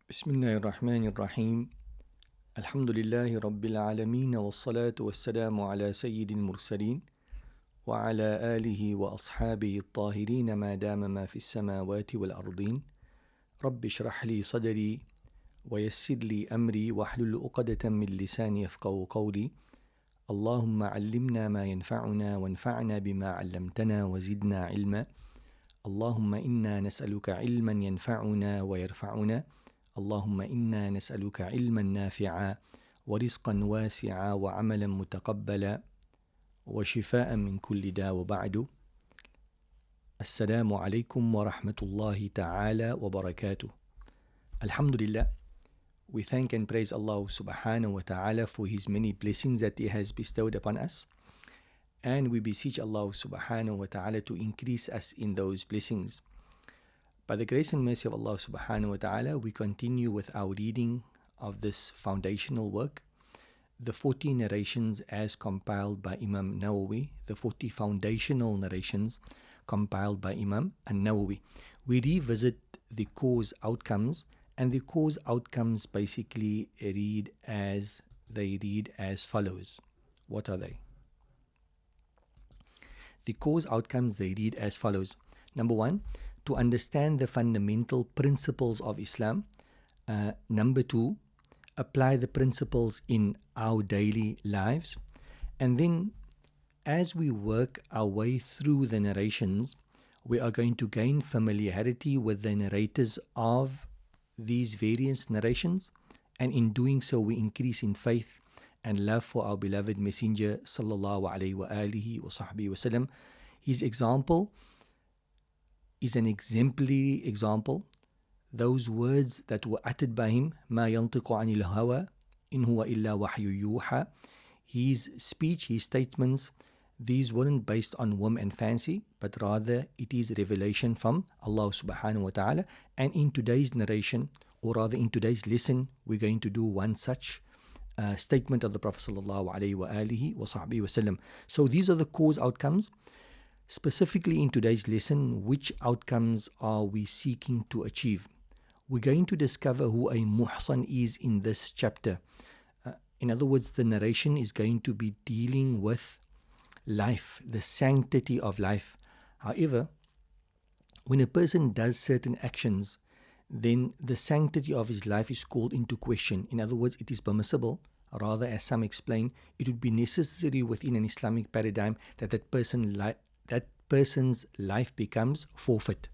بسم الله الرحمن الرحيم الحمد لله رب العالمين والصلاة والسلام على سيد المرسلين وعلى آله وأصحابه الطاهرين ما دام ما في السماوات والأرضين رب اشرح لي صدري ويسر لي أمري واحلل عقدة من لساني يفقهوا قولي اللهم علمنا ما ينفعنا وانفعنا بما علمتنا وزدنا علما اللهم إنا نسألك علما ينفعنا ويرفعنا اللهم إنا نسألك علما نافعا ورزقا واسعا وعملا متقبلا وشفاء من كل داء وبعد السلام عليكم ورحمة الله تعالى وبركاته. Alhamdulillah, we thank and praise Allah subhanahu wa ta'ala for His many blessings that He has bestowed upon us, and we beseech Allah subhanahu wa ta'ala to increase us in those blessings. By the grace and mercy of Allah subhanahu wa ta'ala, we continue with our reading of this foundational work, the 40 narrations as compiled by Imam Nawawi, the 40 foundational narrations compiled by Imam Nawawi. We revisit the cause outcomes, and the cause outcomes basically read as follows. What are they? The cause outcomes, they read as follows. Number one, to understand the fundamental principles of Islam. Number two, apply the principles in our daily lives. And then as we work our way through the narrations, we are going to gain familiarity with the narrators of these various narrations, and in doing so we increase in faith and love for our beloved Messenger sallallahu alaihi wa alihi wa sahbihi wasallam. His example is an exemplary example. Those words that were uttered by him, ما ينطق عن الهوى إن هو إلا وحي يوحى. His speech, his statements, these weren't based on whim and fancy, but rather it is revelation from Allah subhanahu wa ta'ala. And in today's narration, or rather in today's lesson, we're going to do one such statement of the Prophet sallallahu alaihi wa alihi wa sahbihi wasallam. So these are the cause outcomes. Specifically in today's lesson, which outcomes are we seeking to achieve? We're going to discover who a muhsan is in this chapter. In other words, the narration is going to be dealing with life, the sanctity of life. However, when a person does certain actions, then the sanctity of his life is called into question. In other words, it is permissible. Rather, as some explain, it would be necessary within an Islamic paradigm that that person's life becomes forfeit.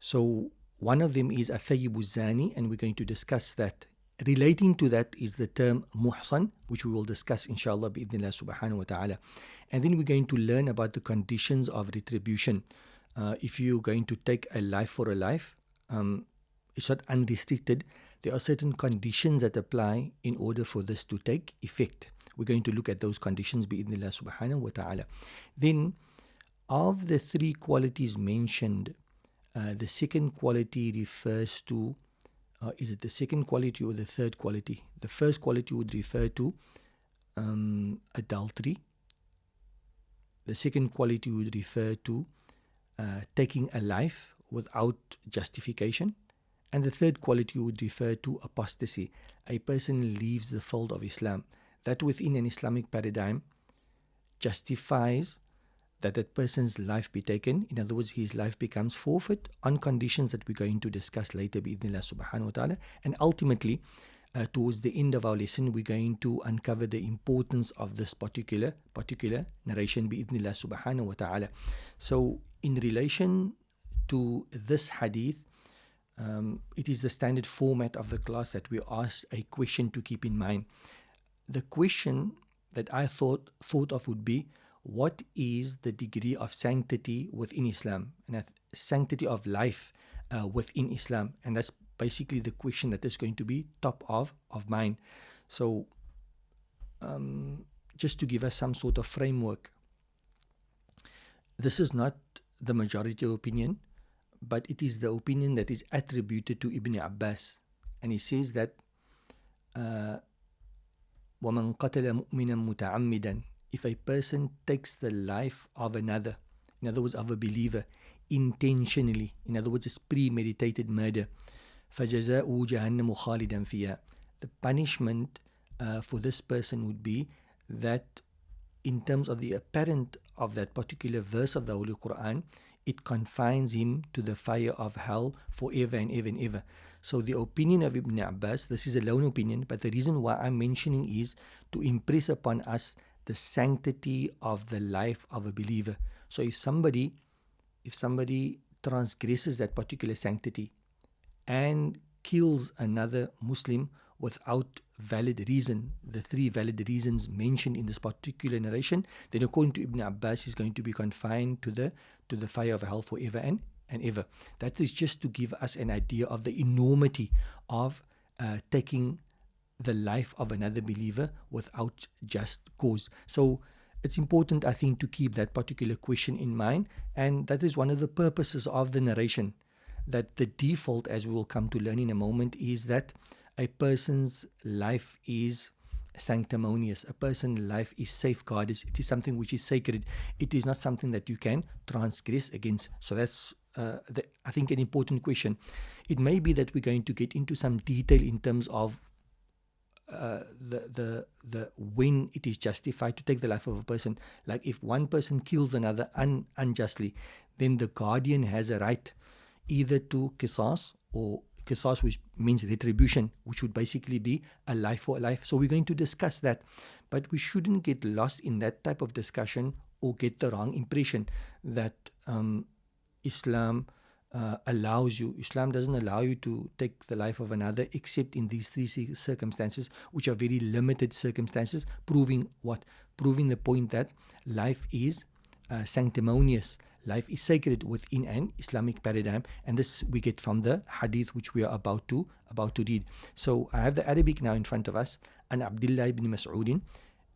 So one of them is athayibu zani, and we're going to discuss that. Relating to that is the term muhsan, which we will discuss inshallah bi'idhnillah subhanahu wa ta'ala. And then we're going to learn about the conditions of retribution. If you're going to take a life for a life, it's not unrestricted. There are certain conditions that apply in order for this to take effect. We're going to look at those conditions bi'idhnillah subhanahu wa ta'ala. Then, of the three qualities mentioned, the second quality refers to, is it the second quality or the third quality? The first quality would refer to adultery. The second quality would refer to taking a life without justification. And the third quality would refer to apostasy. A person leaves the fold of Islam. That within an Islamic paradigm justifies that person's life be taken. In other words, his life becomes forfeit on conditions that we're going to discuss later bi'idhnillah subhanahu wa ta'ala. And ultimately, towards the end of our lesson, we're going to uncover the importance of this particular narration bi'idhnillah subhanahu wa ta'ala. So in relation to this hadith, it is the standard format of the class that we ask a question to keep in mind. The question that I thought of would be, what is the degree of sanctity within Islam, and sanctity of life within Islam? And that's basically the question that is going to be top of mind. So just to give us some sort of framework, this is not the majority opinion, but it is the opinion that is attributed to Ibn Abbas. And he says that وَمَنْ قَتَلَ مُؤْمِنًا مُتَعَمِّدًا, if a person takes the life of another, in other words of a believer, intentionally, in other words it's premeditated murder, فَجَزَاؤُهُ جَهَنَّمُ خَالِدًا فِيهَا. The punishment for this person would be that, in terms of the apparent of that particular verse of the Holy Quran, it confines him to the fire of hell forever and ever and ever. So the opinion of Ibn Abbas, this is a lone opinion, but the reason why I'm mentioning is to impress upon us the sanctity of the life of a believer. So if somebody transgresses that particular sanctity and kills another Muslim without valid reason, the three valid reasons mentioned in this particular narration, then according to Ibn Abbas, he's going to be confined to the fire of hell forever and ever. That is just to give us an idea of the enormity of taking the life of another believer without just cause. So it's important, I think, to keep that particular question in mind, and that is one of the purposes of the narration, that the default, as we will come to learn in a moment, is that a person's life is sanctimonious. A person's life is safeguarded. It is something which is sacred. It is not something that you can transgress against. So that's, I think, an important question. It may be that we're going to get into some detail in terms of the when it is justified to take the life of a person. Like if one person kills another unjustly, then the guardian has a right either to qisas, or qisas, which means retribution, which would basically be a life for a life. So we're going to discuss that, but we shouldn't get lost in that type of discussion or get the wrong impression that Islam Islam doesn't allow you to take the life of another except in these three circumstances, which are very limited circumstances, proving what? Proving the point that life is sanctimonious. Life is sacred within an Islamic paradigm, and this we get from the hadith which we are about to read. So I have the Arabic now in front of us, and Abdullah ibn Mas'ud,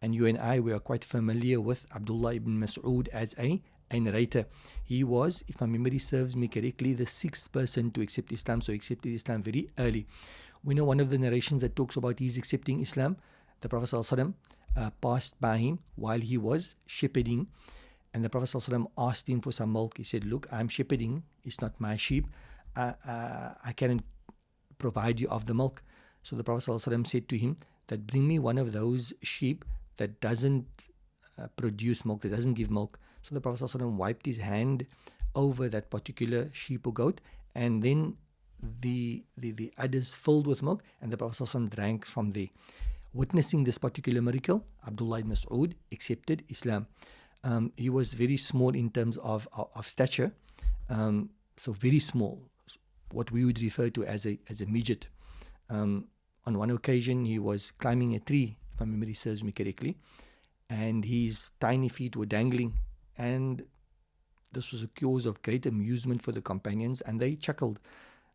and you and I, we are quite familiar with Abdullah ibn Mas'ud as a narrator. He was, if my memory serves me correctly, the sixth person to accept Islam, so he accepted Islam very early. We know one of the narrations that talks about his accepting Islam, the Prophet ﷺ passed by him while he was shepherding, and the Prophet ﷺ asked him for some milk. He said, look, I'm shepherding, it's not my sheep, I cannot provide you of the milk. So the Prophet ﷺ said to him that bring me one of those sheep that doesn't produce milk, that doesn't give milk. So the Prophet ﷺ wiped his hand over that particular sheep or goat, and then the udders filled with milk, and the Prophet ﷺ drank from there. Witnessing this particular miracle, Abdullah ibn Mas'ud accepted Islam. He was very small in terms of stature, so very small, what we would refer to as a midget. On one occasion, he was climbing a tree, if my memory serves me correctly, and his tiny feet were dangling, and this was a cause of great amusement for the companions, and they chuckled.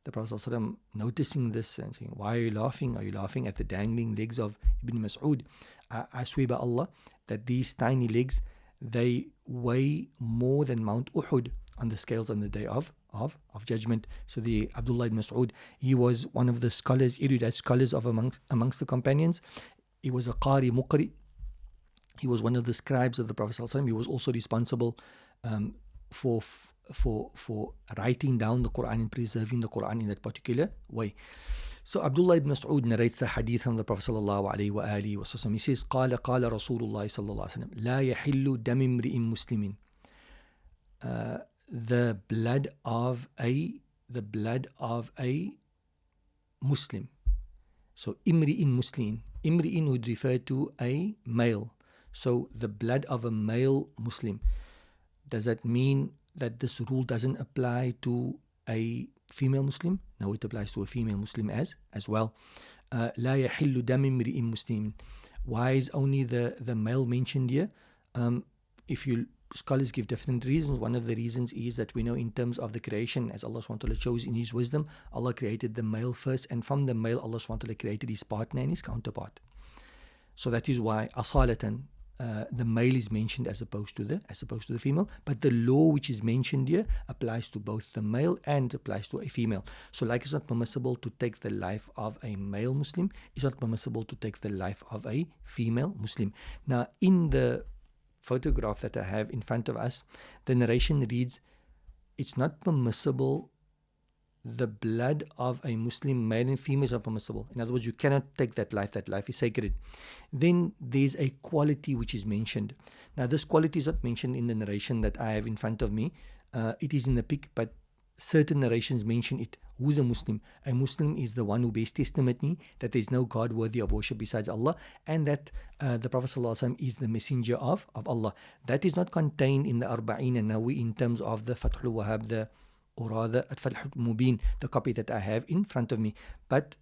The Prophet ﷺ noticing this and saying, why are you laughing? Are you laughing at the dangling legs of Ibn Mas'ud? I swear by Allah that these tiny legs, they weigh more than Mount Uhud on the scales on the day of judgment. So the Abdullah ibn Mas'ud, he was one of the scholars, erudite scholars of amongst the companions. He was a Qari Muqri. He was one of the scribes of the Prophet ﷺ. He was also responsible for writing down the Quran and preserving the Quran in that particular way. So Abdullah ibn Mas'ud narrates the hadith from the Prophet sallallahu alaihi wasallam. He says, قال رسول الله صلى الله عليه وسلم لا يحل دم امرئ مسلم. The blood of a Muslim. So imri'in Muslim. Imri'in would refer to a male. So the blood of a male Muslim. Does that mean that this rule doesn't apply to a female Muslim? No, it applies to a female Muslim as well. لا يحل دم امرئ مسلم. Why is only the male mentioned here? Scholars give different reasons. One of the reasons is that we know in terms of the creation, as Allah SWT chose in His wisdom, Allah created the male first, and from the male Allah SWT created his partner and his counterpart. So that is why asalatan, the male is mentioned as opposed to the female, but the law which is mentioned here applies to both the male and applies to a female. So like it's not permissible to take the life of a male Muslim, it's not permissible to take the life of a female Muslim. Now in the photograph that I have in front of us, the narration reads, it's not permissible the blood of a Muslim male and female is not permissible. In other words, you cannot take that life is sacred. Then there's a quality which is mentioned. Now this quality is not mentioned in the narration that I have in front of me. It is in the pic, but certain narrations mention it. Who's a Muslim? A Muslim is the one who bears testimony that there is no God worthy of worship besides Allah, and that the Prophet ﷺ is the messenger of Allah. That is not contained in the Arba'in and Nawawi in terms of the Fathul Wahhab, or rather at Fathul Mubin, the copy that I have in front of me. But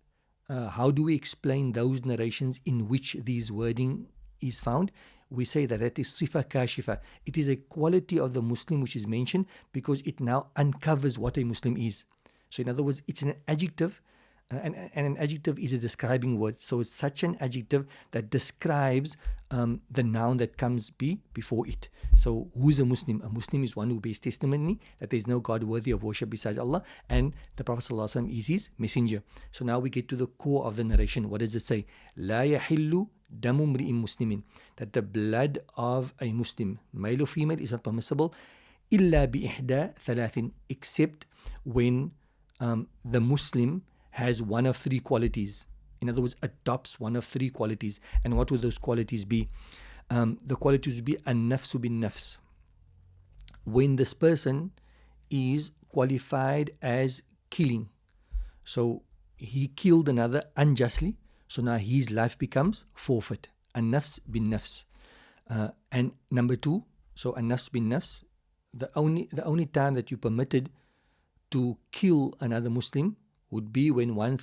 how do we explain those narrations in which this wording is found? We say that is sifa kashifa. It is a quality of the Muslim which is mentioned because it now uncovers what a Muslim is. So in other words, it's an adjective, and an adjective is a describing word. So it's such an adjective that describes the noun that comes before it. So who's a Muslim? A Muslim is one who bears testimony that there is no God worthy of worship besides Allah, and the Prophet ﷺ is his messenger. So now we get to the core of the narration. What does it say? لا يحل دم امرئ مسلم, that the blood of a Muslim, male or female, is not permissible, إلا بإحدى ثلاث, except when the Muslim has one of three qualities. In other words, adopts one of three qualities. And what will those qualities be? The qualities would be an-nafsu bin-nafs. When this person is qualified as killing, so he killed another unjustly, so now his life becomes forfeit. An-nafs bin-nafs. And number two, so an-nafs bin-nafs, the only time that you permitted to kill another Muslim would be when one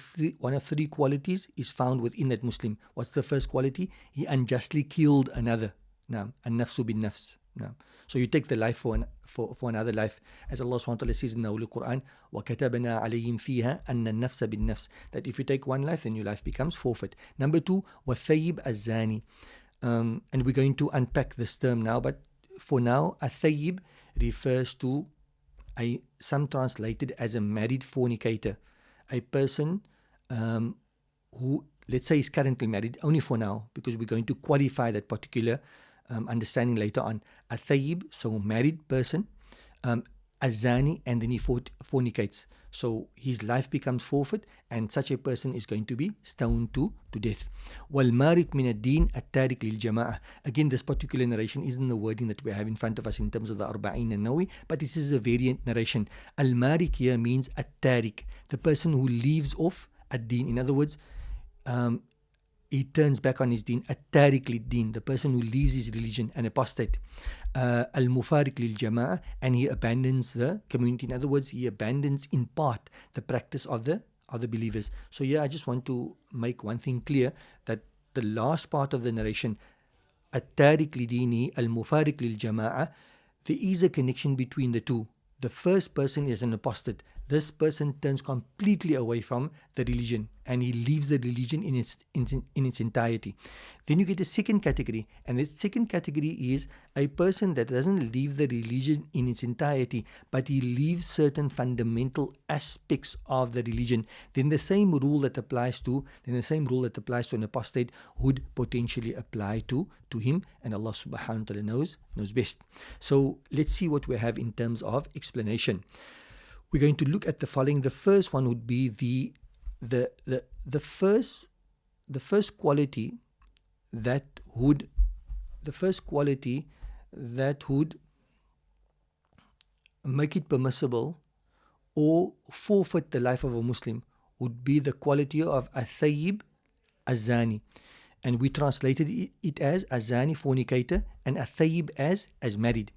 of three qualities is found within that Muslim. What's the first quality? He unjustly killed another. Naam, an-nafsu bin-nafs. Naam. So you take the life for another life. As Allah SWT says in the Holy Quran, وَكَتَبْنَا عَلَيْهِمْ فِيهَا أَنَّ النَّفْسَ بِالنَّفْسِ, that if you take one life, then your life becomes forfeit. Number two, وَالثَّيِّبْ الزَّانِي. And we're going to unpack this term now, but for now, a-thayyib refers to some translated as a married fornicator, a person who, let's say, is currently married, only for now, because we're going to qualify that particular understanding later on. A thayyib, so married person, a zani, and then he fornicates. So his life becomes forfeit, and such a person is going to be stoned to death. وَالْمَارِقْ مِنَ الدِّينِ التَّارِكِ لِلْجَمَاعَةِ. Again, this particular narration isn't the wording that we have in front of us in terms of the Arba'in and Nawawi, but this is a variant narration. Al-Mariq here means at-tariq, the person who leaves off ad-din. In other words, he turns back on his deen. At-tariq lid-din, the person who leaves his religion, an apostate. Al-mufariq lil-jama'ah, and he abandons the community. In other words, he abandons in part the practice of the believers. So I just want to make one thing clear, that the last part of the narration, at-tariq lidini, al-mufariq lil-jama'ah, there is a connection between the two. The first person is an apostate. This person turns completely away from the religion, and he leaves the religion in its entirety. Then you get a second category, and this second category is a person that doesn't leave the religion in its entirety, but he leaves certain fundamental aspects of the religion. Then the same rule that applies to an apostate would potentially apply to him, and Allah subhanahu wa ta'ala knows best. So let's see what we have in terms of explanation. We're going to look at the following. The first one would be the first quality that would make it permissible or forfeit the life of a Muslim would be the quality of a-thayyib az-zani. And we translated it as a-zani, fornicator, and a-thayyib as married.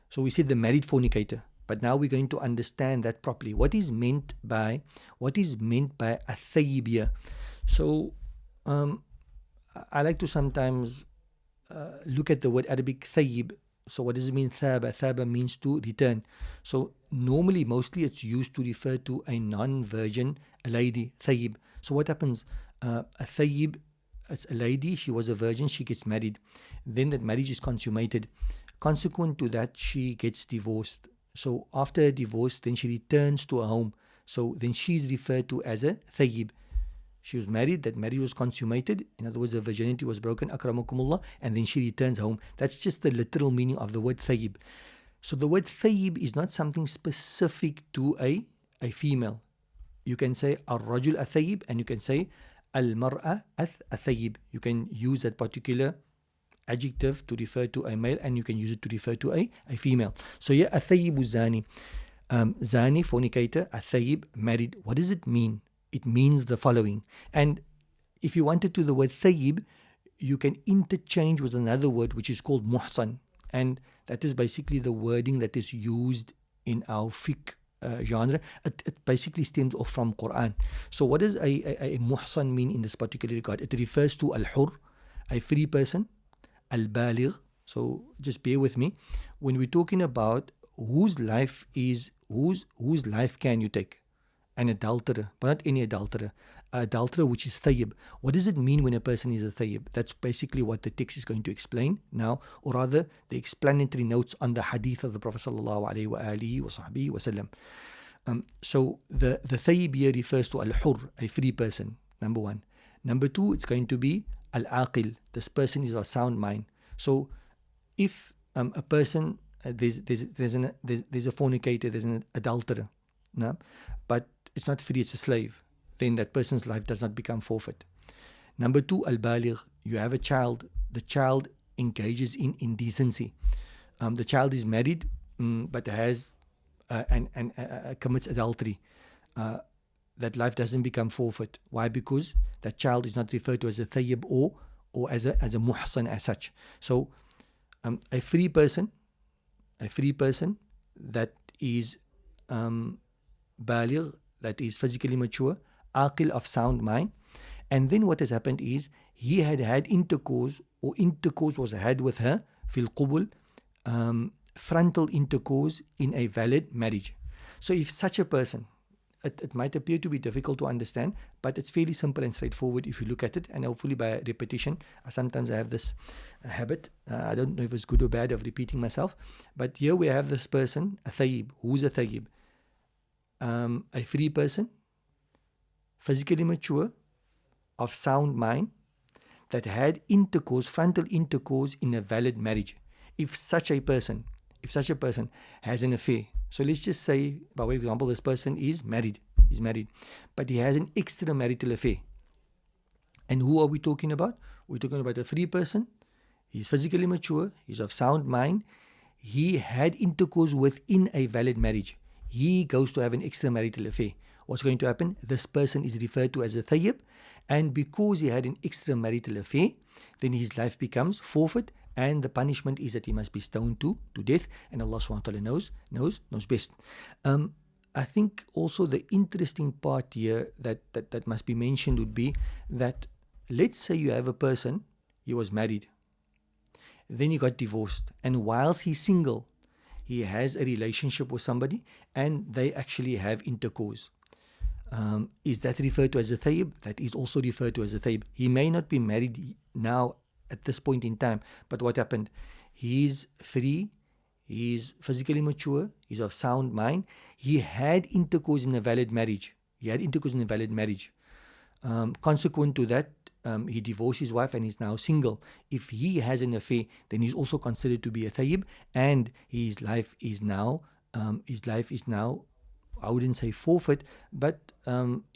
So we said the married fornicator. But now we're going to understand that properly. What is meant by a-thayyib here? So I like to sometimes look at the word Arabic thayyib. So what does it mean? Thaba. Thaba means to return. So mostly it's used to refer to a non-virgin, a lady, thayyib. So what happens? A thayyib, as a lady, she was a virgin, she gets married. Then that marriage is consummated. Consequent to that, she gets divorced. So after a divorce, then she returns to her home. So then she's referred to as a thayyib. She was married, that marriage was consummated. In other words, her virginity was broken, akramakumullah, and then she returns home. That's just the literal meaning of the word thayyib. So the word thayyib is not something specific to a female. you can say al-rajul athayib, and you can say al-mar'a athayib. You can use that particular adjective to refer to a male, and you can use it to refer to a female. So yeah, athayibu zani. Zani, fornicator, athayib, married. What does it mean? It means the following. And if you wanted to, the word thayyib, you can interchange with another word which is called muhsan. And that is basically the wording that is used in our fiqh genre. It basically stems off from Quran. So what does a muhsan mean in this particular regard? It refers to al-hur, a free person, al-baligh. So just bear with me. When we're talking about whose life can you take? An adulterer, but not any adulterer. An adulterer which is thayyib. What does it mean when a person is a thayyib? That's basically what the text is going to explain now, or rather the explanatory notes on the hadith of the Prophet sallallahu alaihi wasallam. So the thayyib here refers to al-hur, a free person, number one. Number two, it's going to be al-aqil. This person is of sound mind. So if a person, there's a fornicator, there's an adulterer, no? But it's not free, it's a slave, then that person's life does not become forfeit. Number two, al-baligh. You have a child. The child engages in indecency. The child is married, but has commits adultery. That life doesn't become forfeit. Why? Because that child is not referred to as a thayyib or as a muhsan as such. So a free person that is baligh, that is physically mature, aqil, of sound mind. And then what has happened is he had intercourse, or intercourse was had with her, fil qubul, frontal intercourse in a valid marriage. So if such a person, it might appear to be difficult to understand, but it's fairly simple and straightforward if you look at it, and hopefully by repetition. Sometimes I have this habit, I don't know if it's good or bad, of repeating myself, but here we have this person, a thayyib. Who's a thayyib? A free person, physically mature, of sound mind, that had intercourse, frontal intercourse in a valid marriage. If such a person has an affair, so let's just say, by way of example, this person is married, but he has an extramarital affair. And who are we talking about? We're talking about a free person. He's physically mature, he's of sound mind, he had intercourse within a valid marriage. He goes to have an extramarital affair. What's going to happen? This person is referred to as a thayyib, and because he had an extramarital affair, then his life becomes forfeit, and the punishment is that he must be stoned to death, and Allah subhanahu wa ta'ala knows best. I think also the interesting part here that must be mentioned would be that, let's say you have a person, he was married, then he got divorced, and whilst he's single, he has a relationship with somebody and they actually have intercourse. Is that referred to as a thayyib? That is also referred to as a thayyib. He may not be married now at this point in time, but what happened? He's free, he's physically mature, he's of sound mind, he had intercourse in a valid marriage. Consequent to that, he divorced his wife and is now single. If he has an affair, then he's also considered to be a thayyib, and his life is now, I wouldn't say forfeit, but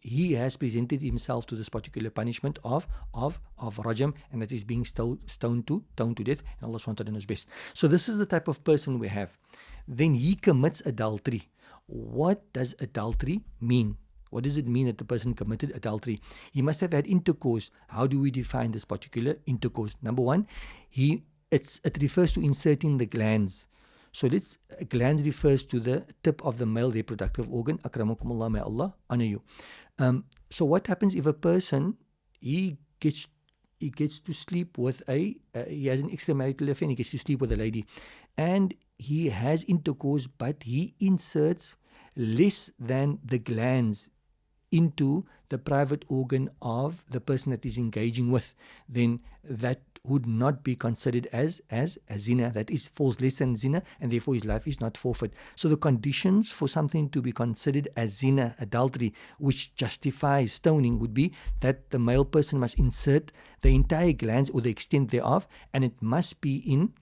he has presented himself to this particular punishment of rajam, and that is being stoned to death, and Allah subhanahu wa ta'ala knows best. So this is the type of person we have. Then he commits adultery. What does adultery mean? What does it mean that the person committed adultery? He must have had intercourse. How do we define this particular intercourse? Number one, it refers to inserting the glands. So glands refers to the tip of the male reproductive organ. Akramakumullah, may Allah honor you. So what happens if a person, he gets to sleep with he has an extramarital affair and he gets to sleep with a lady, and he has intercourse, but he inserts less than the glands into the private organ of the person that is engaging with, then that would not be considered as zina. That is, falls less than zina, and therefore his life is not forfeit. So the conditions for something to be considered as zina, adultery, which justifies stoning, would be that the male person must insert the entire glands or the extent thereof, and it must be in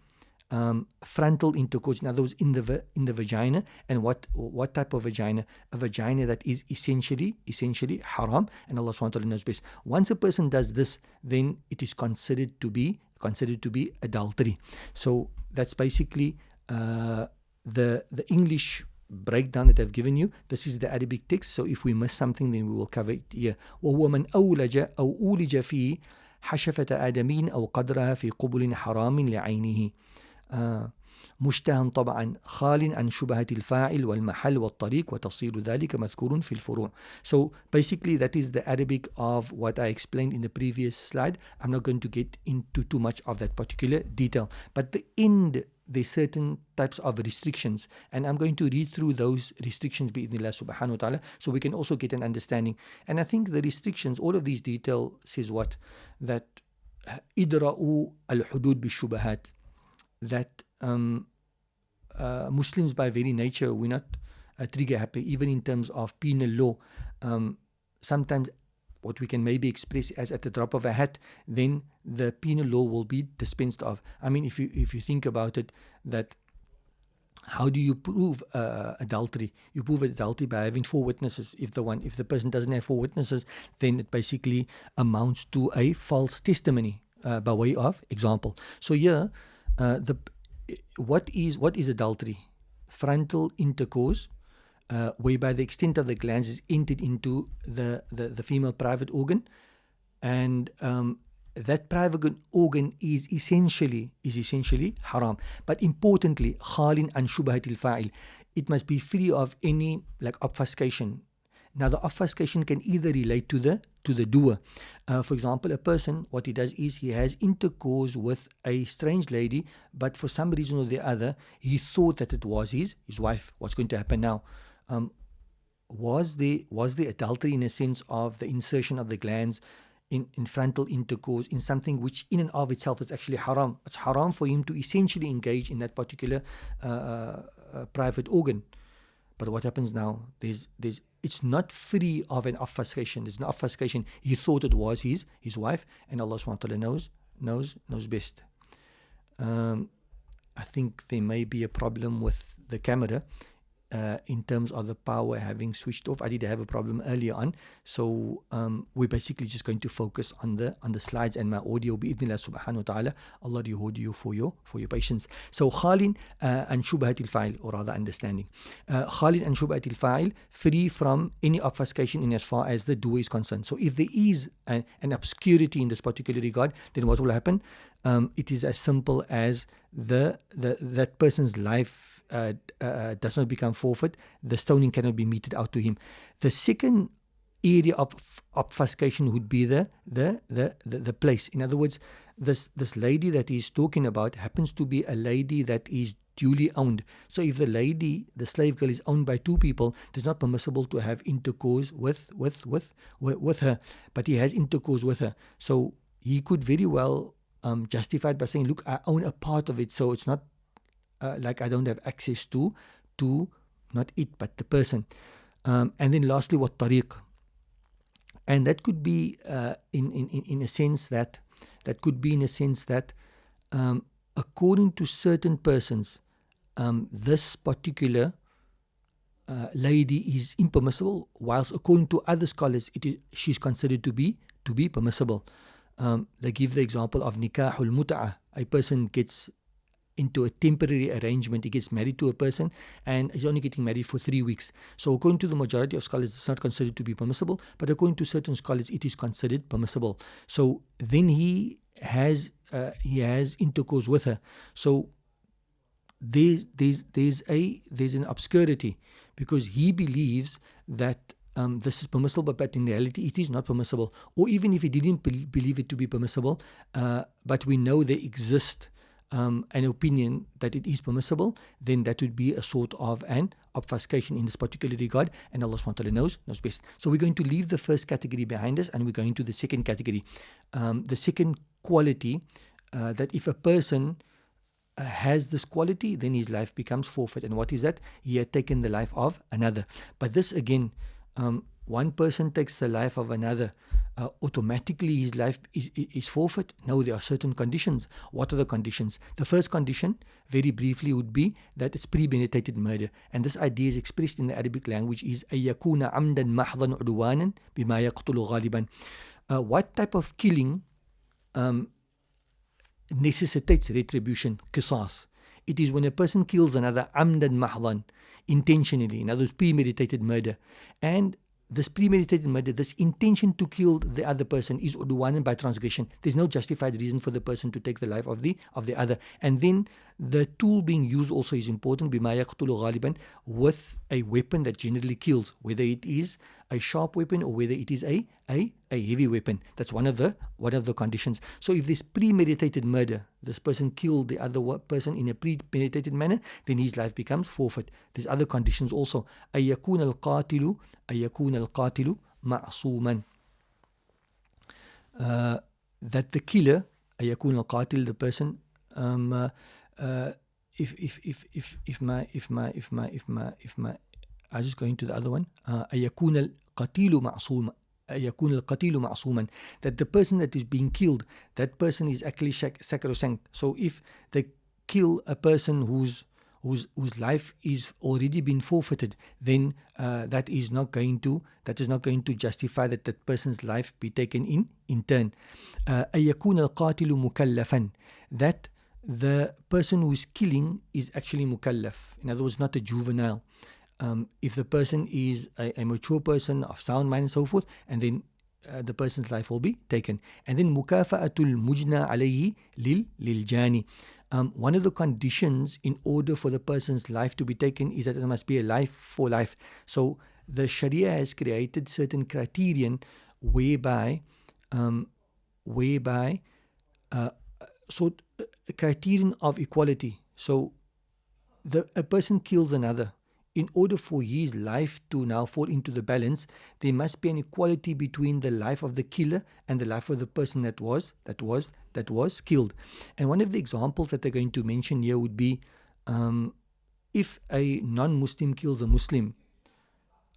frontal intercourse, in other words, in the vagina. And what type of vagina? A vagina that is essentially haram, and Allah SWT knows best. Once a person does this, then it is considered to be adultery. So that's basically the English breakdown that I've given you. This is the Arabic text, so if we miss something, then we will cover it here. وهو من أولج أو أولج فيه حشفة آدمين أو قدرها في قبل حرام لعينه مشتهى طبعا خال عن شبهة الفاعل والمحل والطريق وتصير ذلك مذكور في الفروع. So basically that is the Arabic of what I explained in the previous slide. I'm not going to get into too much of that particular detail, but the end, there's certain types of restrictions, and I'm going to read through those restrictions bi'idhnillah subhanahu wa ta'ala, so we can also get an understanding. And I think the restrictions, all of these detail says what? That idra'u al-hudud bi-shubahat, that Muslims by very nature, we're not trigger happy, even in terms of penal law. Sometimes what we can maybe express as at the drop of a hat, then the penal law will be dispensed of. I mean, if you think about it, that how do you prove adultery? You prove adultery by having 4 witnesses. If the person doesn't have 4 witnesses, then it basically amounts to a false testimony by way of example. So here, what is adultery? Frontal intercourse, whereby the extent of the glands is entered into the female private organ, and that private organ is essentially haram. But importantly, khalin an shubhatil fa'il, it must be free of any like obfuscation. Now the obfuscation can either relate to the doer. For example, a person, what he does is he has intercourse with a strange lady, but for some reason or the other, he thought that it was his wife. What's going to happen now? Was the adultery in a sense of the insertion of the glands in frontal intercourse in something which in and of itself is actually haram? It's haram for him to essentially engage in that particular private organ. But what happens now? It's not free of an obfuscation. There's no obfuscation. He thought it was his wife, and Allah SWT knows best. I think there may be a problem with the camera in terms of the power having switched off. I did have a problem earlier on, so we're basically just going to focus on the slides and my audio bi'idhnillah subhanahu wa ta'ala. Allah reward you for your patience. So khalin and shubhatil fa'il, or rather understanding. Khalin and shubhatil fa'il, free from any obfuscation in as far as the doer is concerned. So if there is an obscurity in this particular regard, then what will happen? It is as simple as that person's life does not become forfeit. The stoning cannot be meted out to him. The second area of obfuscation would be the place. In other words, this lady that he's talking about happens to be a lady that is duly owned. So if the lady, the slave girl, is owned by 2 people, it is not permissible to have intercourse with her, but he has intercourse with her. So he could very well justify it by saying, look, I own a part of it, so it's not like I don't have access to not it, but the person. And then lastly, what tariq. And that could be in a sense that according to certain persons, this particular lady is impermissible, whilst according to other scholars, she's considered to be permissible. They give the example of nikahul mut'ah. A person gets into a temporary arrangement, he gets married to a person and he's only getting married for 3 weeks. So according to the majority of scholars, it's not considered to be permissible, but according to certain scholars, it is considered permissible. So then he has intercourse with her. So there's an obscurity, because he believes that this is permissible, but in reality it is not permissible. Or even if he didn't believe it to be permissible, but we know there exists an opinion that it is permissible, then that would be a sort of an obfuscation in this particular regard, and Allah SWT knows best. So we're going to leave the first category behind us, and we're going to the second category. The second quality, that if a person has this quality, then his life becomes forfeit. And what is that? He had taken the life of another. But this again, one person takes the life of another, automatically his life is forfeit? No, there are certain conditions. What are the conditions? The first condition, very briefly, would be that it's premeditated murder. And this idea is expressed in the Arabic language is أَيَّكُونَ عَمْدًا مَحْضًا عُدْوَانًا بِمَا يَقْتُلُ غَالِبًا. What type of killing necessitates retribution, qisas? It is when a person kills another amdan mahdan, intentionally, in other words, premeditated murder. And this premeditated murder, this intention to kill the other person is udwanan, by transgression. There's no justified reason for the person to take the life of the other. And then the tool being used also is important, bima yaqtulu ghaliban, with a weapon that generally kills, whether it is a sharp weapon or whether it is a heavy weapon. That's one of the conditions. So if this premeditated murder, this person killed the other person in a premeditated manner, then his life becomes forfeit. There's other conditions also. أَيَّكُونَ الْقَاتِلُ مَعْصُومًا. That the killer, أَيَّكُونَ الْقَاتِلُ, the person, if my I just go into the other one. أَيَّكُونَ الْقَتِيلُ مَعْصُومًا. يكون القتيل معصوما, that the person that is being killed, that person is actually sacrosanct. So if they kill a person whose life is already been forfeited, then that is not going to justify that person's life be taken in turn. يكون القاتل مكلفا, that the person who is killing is actually mukallaf, in other words, not a juvenile. If the person is a mature person of sound mind and so forth, and then the person's life will be taken. And then mukafa'atul mujna alayhi lil jani. One of the conditions in order for the person's life to be taken is that it must be a life for life. So the Sharia has created certain criterion whereby criterion of equality. So a person kills another. In order for his life to now fall into the balance, there must be an equality between the life of the killer and the life of the person that was killed. And one of the examples that they're going to mention here would be if a non-Muslim kills a Muslim,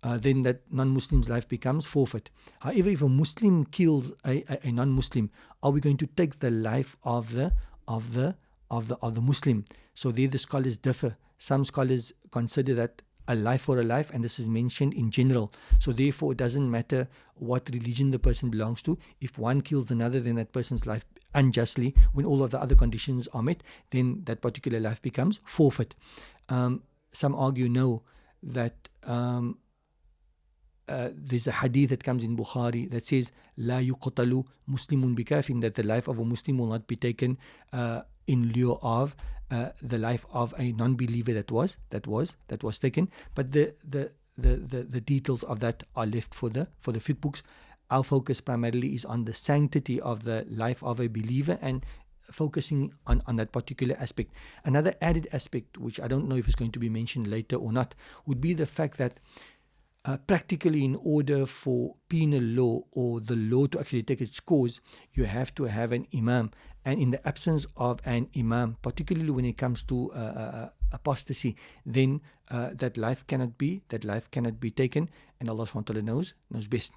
then that non-Muslim's life becomes forfeit. However, if a Muslim kills a non-Muslim, are we going to take the life of the Muslim? So there the scholars differ. Some scholars consider that a life for a life, and this is mentioned in general. So therefore, it doesn't matter what religion the person belongs to. If one kills another, then that person's life unjustly, when all of the other conditions are met, then that particular life becomes forfeit. Some argue no, that there's a hadith that comes in Bukhari that says لا يقتل مسلم بكافٍ, that the life of a Muslim will not be taken in lieu of the life of a non-believer that was taken. But the details of that are left for the fiqh books. Our focus primarily is on the sanctity of the life of a believer and focusing on that particular aspect. Another added aspect, which I don't know if it's going to be mentioned later or not, would be the fact that practically, in order for penal law or the law to actually take its course, you have to have an imam. And in the absence of an imam, particularly when it comes to apostasy, then that life cannot be taken, and Allah subhanahu wa ta'ala knows best.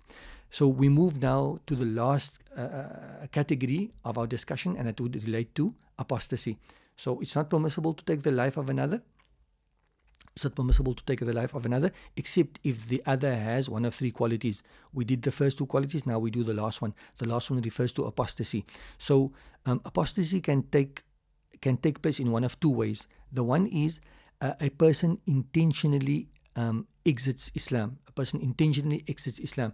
So we move now to the last category of our discussion, and that would relate to apostasy. So it's not permissible to take the life of another. It's not permissible to take the life of another, except if the other has one of three qualities. We did the first two qualities, now we do the last one. The last one refers to apostasy. So apostasy can take place in one of two ways. The one is a person intentionally exits Islam. A person intentionally exits Islam.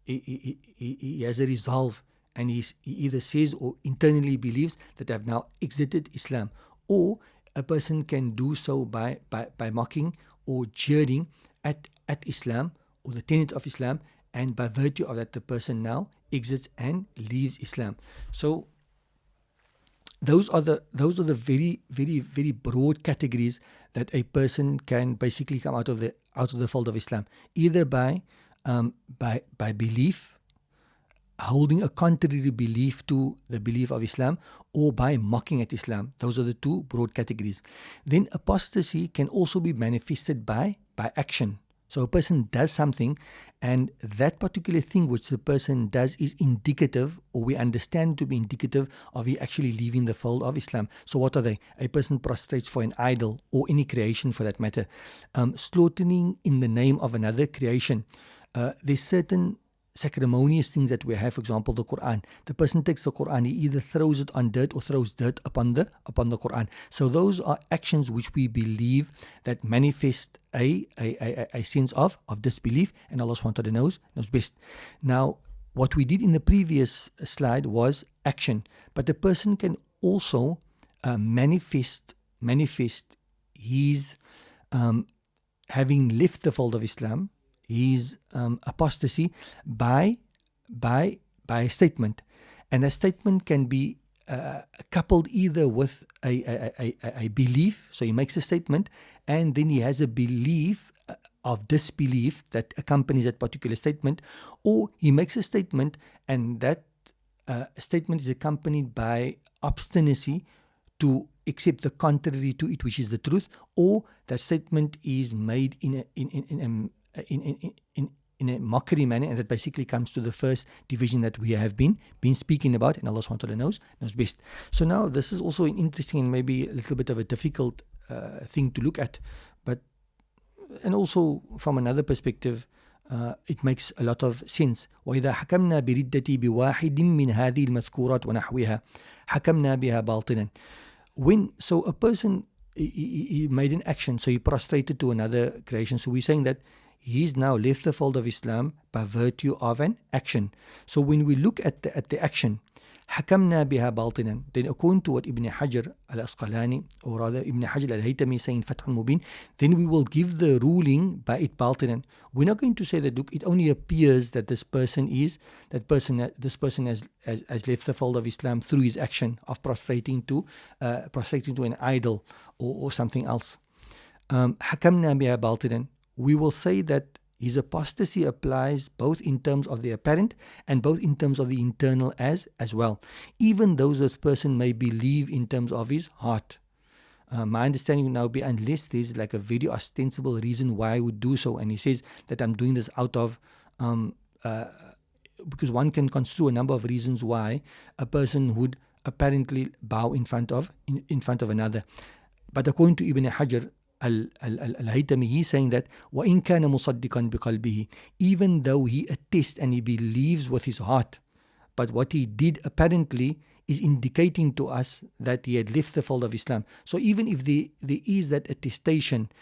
He has a resolve, and he either says or internally believes that I have now exited Islam. Or a person can do so by mocking or jeering at Islam or the tenet of Islam, and by virtue of that the person now exits and leaves Islam. So those are the very, very, very broad categories that a person can basically come out of the fold of Islam, either by belief, holding a contrary belief to the belief of Islam, or by mocking at Islam. Those are the two broad categories. Then apostasy can also be manifested by action. So a person does something, and that particular thing which the person does is indicative, or we understand to be indicative of he actually leaving the fold of Islam. So what are they? A person prostrates for an idol or any creation for that matter, slaughtering in the name of another creation. There's certain ceremonious things that we have, for example, the Quran. The person takes the Quran, he either throws it on dirt or throws dirt upon the Quran. So those are actions which we believe that manifest a sense of disbelief, and Allah subhanahu wa ta'ala knows best. Now, what we did in the previous slide was action, but the person can also manifest his having left the fold of Islam, his apostasy by a statement, and a statement can be coupled either with a belief. So he makes a statement, and then he has a belief of disbelief that accompanies that particular statement, or he makes a statement and that statement is accompanied by obstinacy to accept the contrary to it, which is the truth, or that statement is made in a mockery manner, and that basically comes to the first division that we have been speaking about, and Allah subhanahu wa ta'ala knows best. So now this is also an interesting and maybe a little bit of a difficult thing to look at, and also from another perspective, it makes a lot of sense. وَإِذَا حَكَمْنَا بِرِدَّةِ بِوَاحِدٍ مِّنْ هَذِهِ الْمَذْكُورَاتِ وَنَحْوِهَا حَكَمْنَا بِهَا بَاطِنًا. So a person, he made an action, so he prostrated to another creation. So we're saying that he's now left the fold of Islam by virtue of an action. So when we look at the action, حَكَمْنَا بِهَا بَاطِنًا, then according to what Ibn Hajar al-Asqalani, or rather Ibn Hajar al-Haytami saying Fath al-Mubin, then we will give the ruling by it baatinan. We're not going to say that, look, it only appears that this person has left the fold of Islam through his action of prostrating to an idol or something else. حَكَمْنَا بِهَا بَاطِنًا, we will say that his apostasy applies both in terms of the apparent and both in terms of the internal as well, even though this person may believe in terms of his heart. My understanding would now be, unless there's like a very ostensible reason why I would do so, and he says that I'm doing this out of because one can construe a number of reasons why a person would apparently bow in front of another. But according to Ibn Hajar al-Haytami, he's saying that وَإِن كَانَ مُصَدِّقًا بِقَلْبِهِ, even though he attests and he believes with his heart, but what he did apparently is indicating to us that he had left the fold of Islam. So even if there is that attestation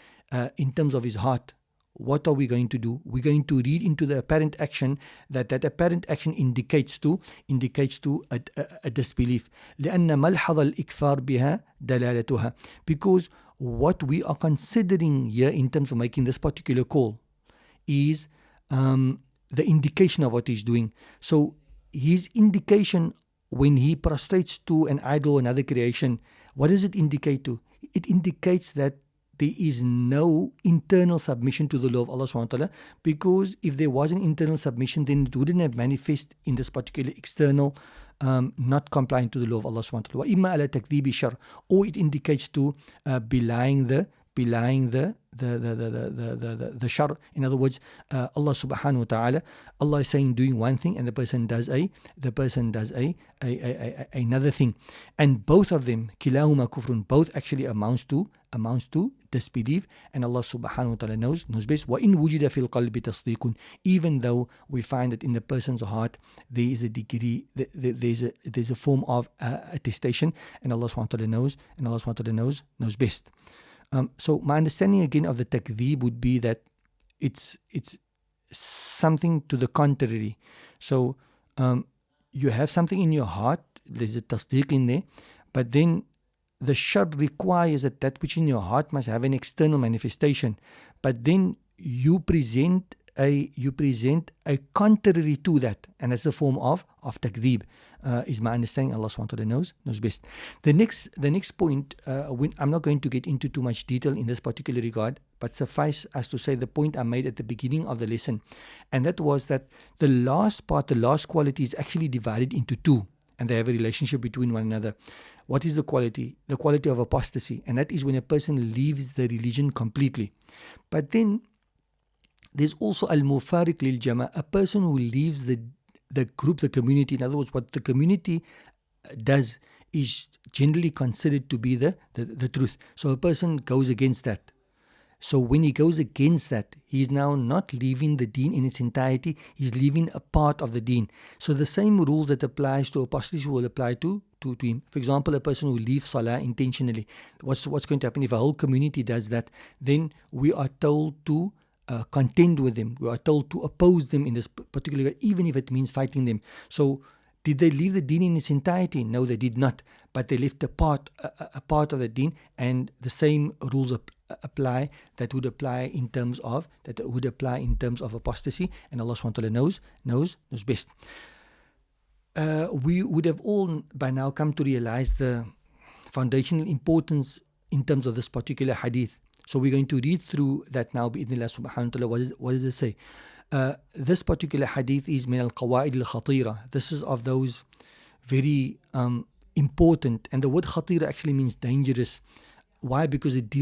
in terms of his heart, what are we going to do? We're going to read into the apparent action that apparent action indicates to a disbelief. لأن ملحظ الإكفار بها دلالتها, because what we are considering here in terms of making this particular call is the indication of what he's doing. So his indication when he prostrates to an idol or another creation, what does it indicate to? It indicates that there is no internal submission to the law of Allah subhanahu wa ta'ala, because if there was an internal submission, then it wouldn't have manifest in this particular external not complying to the law of Allah subhanahu wa ta'ala. وَإِمَّا عَلَى تَكْذِيبِ الشَّرْعِ, or it indicates to belying the shar. In other words, Allah subhanahu wa ta'ala, Allah is saying doing one thing and the person does another thing, and both of them, kilahuma kufrun, both actually amounts to disbelief, and Allah subhanahu wa ta'ala knows best. وَإِن وُجِدَ فِي الْقَلْبِ تَصْدِيقٌ, even though we find that in the person's heart there is a degree, there's a form of attestation, and Allah subhanahu wa ta'ala knows best. So my understanding again of the takdeeb would be that it's something to the contrary. So you have something in your heart, there's a tasdeeq in there, but then the shar requires that which in your heart must have an external manifestation, but then you present a contrary to that, and that's a form of takdeeb. Is my understanding. Allah subhanahu wa ta'ala knows best. The next point, I'm not going to get into too much detail in this particular regard, but suffice as to say the point I made at the beginning of the lesson, and that was that the last quality is actually divided into two, and they have a relationship between one another. What is the quality? The quality of apostasy, and that is when a person leaves the religion completely. But then There's also al-mufariq lil jama, a person who leaves the group, the community. In other words, what the community does is generally considered to be the truth. So a person goes against that. So when he goes against that, he's now not leaving the deen in its entirety, he's leaving a part of the deen. So the same rules that applies to apostasy will apply to him. For example, a person who leaves salah intentionally, what's going to happen if a whole community does that? Then we are told to contend with them. We are told to oppose them in this particular way, even if it means fighting them. So did they leave the deen in its entirety? No, they did not. But they left a part of the deen, and the same rules apply that would apply in terms of apostasy. And Allah SWT knows best. We would have all by now come to realize the foundational importance in terms of this particular hadith. So we're going to read through that now, bi'idhnillah subhanahu wa ta'ala. What does it say? This particular hadith is min al-qawaid al-khatira. This is of those very important, and the word khatira actually means dangerous. Why? Because it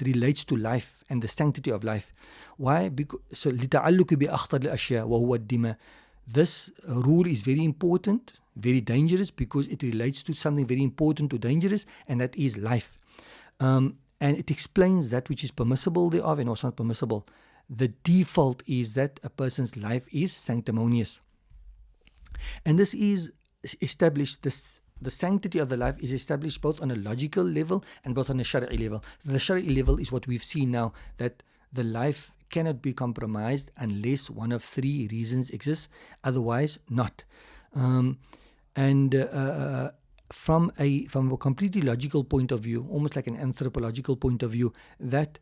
relates to life and the sanctity of life. Why? Because so لِتَعَلُّكِ بِأَخْطَرِ الْأَشْيَاءِ وَهُوَ الدِّمَاء. This rule is very important, very dangerous, because it relates to something very important to dangerous, and that is life. And it explains that which is permissible thereof and what's not permissible. The default is that a person's life is sanctimonious. And this is established, the sanctity of the life is established both on a logical level and both on a shari'i level. The shari'i level is what we've seen now, that the life cannot be compromised unless one of three reasons exists, otherwise not. From a completely logical point of view, almost like an anthropological point of view, that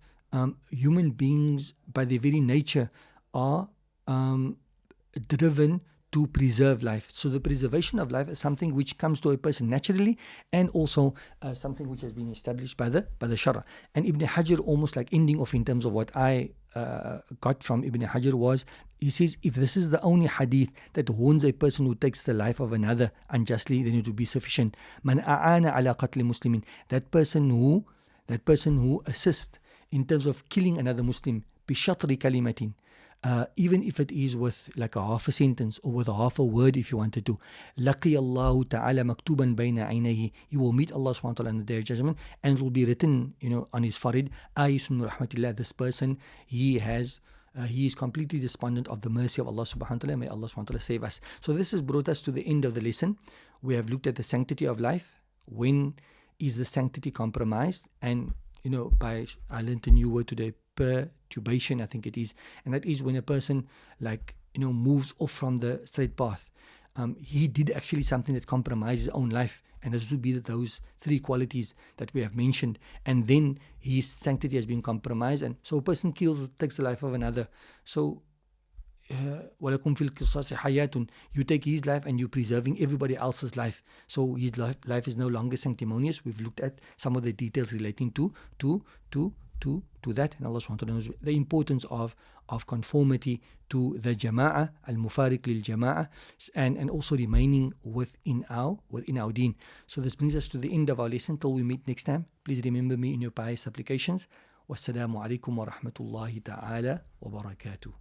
human beings by their very nature are driven to preserve life. So the preservation of life is something which comes to a person naturally, and also something which has been established by the Shara. And Ibn Hajar, almost like ending off in terms of what I got from Ibn Hajar, was, he says, if this is the only hadith that warns a person who takes the life of another unjustly, then it would be sufficient. Man a'ana ala qatl muslimin, that person who assists in terms of killing another Muslim, bishatri kalimatin, even if it is with like a half a sentence or with a half a word, if you wanted to, laqi Allahu ta'ala maktuban bayna aynayhi, he will meet Allah subhanahu wa ta'ala on the day of judgment, and it will be written, on his forehead, ayisun rahmatillah, this person, he is completely despondent of the mercy of Allah subhanahu wa ta'ala. May Allah subhanahu wa ta'ala save us. So this has brought us to the end of the lesson. We have looked at the sanctity of life. When is the sanctity compromised? And I learned a new word today, perturbation, I think it is. And that is when a person moves off from the straight path. He did actually something that compromises his own life. And this would be those three qualities that we have mentioned. And then his sanctity has been compromised. And so a person takes the life of another. So, وَلَكُمْ فِي الْقِصَّاصِ حَيَاتٌ, you take his life and you're preserving everybody else's life. So his life is no longer sanctimonious. We've looked at some of the details relating to that, and Allah subhanahu wa ta'ala knows the importance of conformity to the jama'ah, al-mufariq lil jama'ah, and also remaining within our deen. So this brings us to the end of our lesson. Till we meet next time, please remember me in your pious supplications. Wassalamu alaikum wa rahmatullahi ta'ala wa barakatuh.